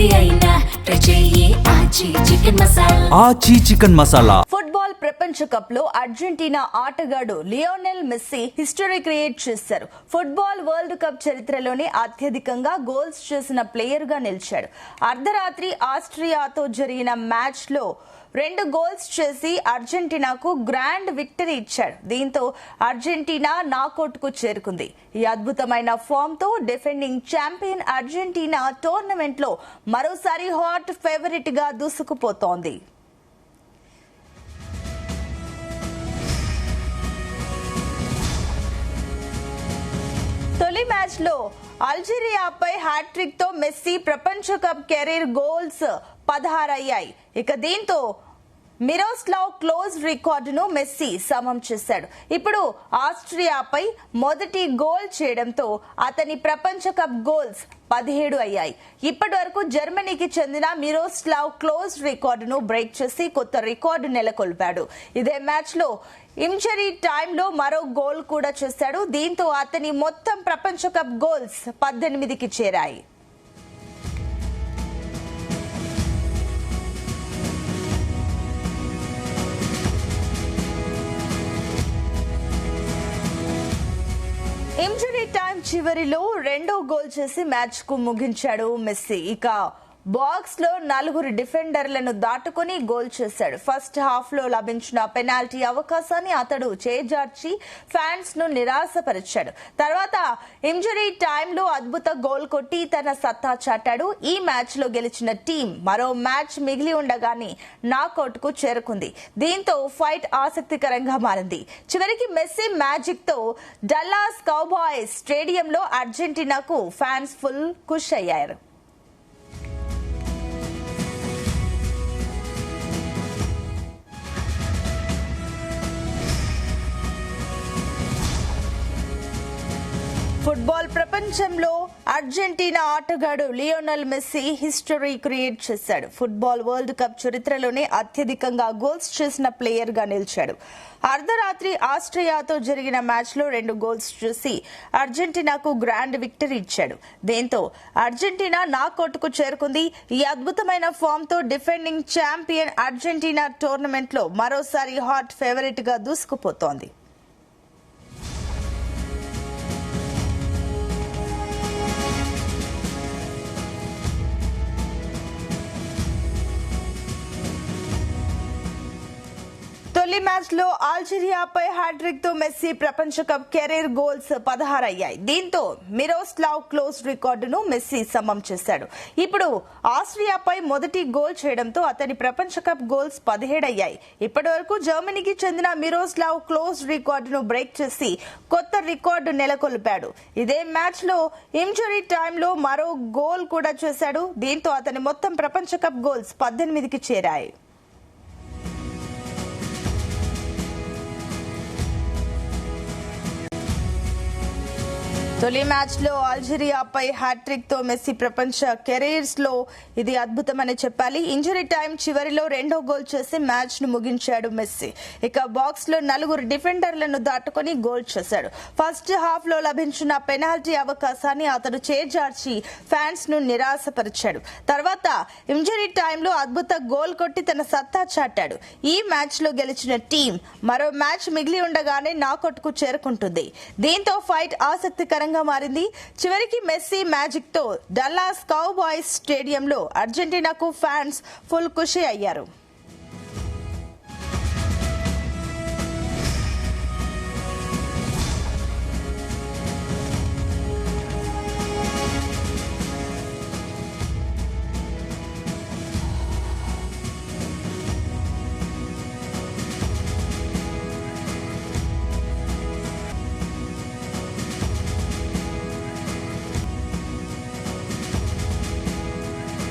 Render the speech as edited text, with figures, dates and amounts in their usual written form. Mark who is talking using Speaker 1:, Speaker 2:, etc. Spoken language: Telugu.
Speaker 1: ఏది అయినా ట్రై చెయ్యి ఆచి చికెన్ మసాలా.
Speaker 2: ఆచి చికెన్ మసాలా.
Speaker 3: ఫుట్బాల్ ప్రపంచ కప్ లో అర్జెంటీనా ఆటగాడు లియోనెల్ మెస్సీ హిస్టరీ క్రియేట్ చేశారు. ఫుట్బాల్ వరల్డ్ కప్ చరిత్రలోనే అత్యధికంగా గోల్స్ చేసిన ప్లేయర్ గా నిలిచాడు. అర్ధరాత్రి ఆస్ట్రియాతో జరిగిన మ్యాచ్ లో 2 గోల్స్ చేసి అర్జెంటీనాకు గ్రాండ్ విక్టరీ ఇచ్చాడు. దీంతో అర్జెంటీనా నాకౌట్ కు చేరుకుంది. ఈ అద్భుతమైన ఫామ్ తో డిఫెండింగ్ ఛాంపియన్ అర్జెంటీనా టోర్నమెంట్ లో మరోసారి హాట్ ఫేవరెట్ గా దూసుకుపోతోంది. తొలి మ్యాచ్ లో అల్జీరియాపై హ్యాట్రిక్ తో మెస్సీ ప్రపంచ కప్ కెరీర్ గోల్స్ 16 అయ్యాయి. ఇక దీంతో మిరోస్లావ్ క్లోజ్ రికార్డును మెస్సీ సమం చేశాడు. ఇప్పుడు ఆస్ట్రియాపై మొదటి గోల్ చేయడంతో అతని ప్రపంచ కప్ గోల్స్ 17 అయ్యాయి. ఇప్పటి వరకు జర్మనీకి చెందిన మిరోస్లావ్ క్లోజ్ రికార్డును బ్రేక్ చేసి కొత్త రికార్డు నెలకొల్పాడు. ఇదే మ్యాచ్ లో ఇంజరీ టైంలో మరో గోల్ కూడా చేశాడు. దీంతో అతని మొత్తం ప్రపంచ కప్ గోల్స్ 18కి చేరాయి. ఇంజరీ టైం చివరిలో 2వ గోల్ చేసి మ్యాచ్ కు ముగించాడు మెస్సీ. ఇక బాక్స్ లో 4 డిఫెండర్లను దాటుకుని గోల్ చేశాడు. ఫస్ట్ హాఫ్ లో లభించిన పెనాల్టీ అవకాశాన్ని అతడు చేజార్చి ఫ్యాన్స్ ను నిరాశపరిచాడు. తర్వాత ఇంజరీ టైంలో అద్భుత గోల్ కొట్టి తన సత్తా చాటాడు. ఈ మ్యాచ్ లో గెలిచిన టీం మరో మ్యాచ్ మిగిలి ఉండగానే నాకౌట్ కు చేరుకుంది. దీంతో ఫైట్ ఆసక్తికరంగా మారింది. చివరికి మెస్సీ మ్యాజిక్ తో డల్లాస్ కౌబాయ్స్ స్టేడియంలో అర్జెంటీనాకు ఫ్యాన్స్ ఫుల్ ఖుష్ అయ్యారు. ఫుట్బాల్ ప్రపంచంలో అర్జెంటీనా ఆటగాడు లియోనెల్ మెస్సీ హిస్టరీ క్రియేట్ చేశాడు. ఫుట్బాల్ వరల్డ్ కప్ చరిత్రలోనే అత్యధికంగా గోల్స్ చేసిన ప్లేయర్ గా నిలిచాడు. అర్ధరాత్రి ఆస్ట్రియాతో జరిగిన మ్యాచ్ లో 2 గోల్స్ చేసి అర్జెంటీనాకు గ్రాండ్ విక్టరీ ఇచ్చాడు. దీంతో అర్జెంటీనా నాకౌట్ కు చేరుకుంది. ఈ అద్భుతమైన ఫామ్ తో డిఫెండింగ్ ఛాంపియన్ అర్జెంటీనా టోర్నమెంట్ లో మరోసారి హాట్ ఫేవరెట్ గా దూసుకుపోతోంది. తొలి మ్యాచ్ లో అల్జీరియాపై హ్యాట్రిక్ తో మెస్సీ ప్రపంచ కప్ కెరీర్ గోల్స్ 16 అయ్యాయి. దీంతో మిరోస్లావ్ క్లోజ్ రికార్డును మెస్సీ సమం చేశాడు. ఇప్పుడు ఆస్ట్రియాపై మొదటి గోల్ చేయడంతో అతని ప్రపంచ కప్ గోల్స్ 17 అయ్యాయి. ఇప్పటి వరకు జర్మనీకి చెందిన మిరోస్లావ్ క్లోజ్ రికార్డును బ్రేక్ చేసి కొత్త రికార్డు నెలకొల్పాడు. ఇదే మ్యాచ్ లో ఇంజరీ టైంలో మరో గోల్ కూడా చేశాడు. దీంతో అతని మొత్తం ప్రపంచ కప్ గోల్స్ 18కి చేరాయి. తొలి మ్యాచ్ లో అల్జీరియాపై హ్యాట్రిక్ తో మెస్సీ ప్రపంచ కెరీర్స్ లో ఇది అద్భుతమని చెప్పాలి. ఇంజరీ టైం చివరిలో 2వ గోల్ చేసి మ్యాచ్ ను ముగించాడు మెస్సీ. ఇక బాక్స్ లో 4 డిఫెండర్లను దాటుకుని గోల్ చేశాడు. ఫస్ట్ హాఫ్ లో లభించిన పెనాల్టీ అవకాశాన్ని అతడు చేజార్చి ఫ్యాన్స్ ను నిరాశపరిచాడు. తర్వాత ఇంజరీ టైంలో అద్భుత గోల్ కొట్టి తన సత్తా చాటాడు. ఈ మ్యాచ్ లో గెలిచిన టీం మరో మ్యాచ్ మిగిలి ఉండగానే నాకౌట్ కు చేరుకుంటుంది. దీంతో ఫైట్ ఆసక్తికరంగా మారింది. చివరికి మెస్సీ మ్యాజిక్ తో డల్లాస్ కౌబాయ్స్ స్టేడియంలో అర్జెంటీనాకు ఫ్యాన్స్ ఫుల్ ఖుషి అయ్యారు.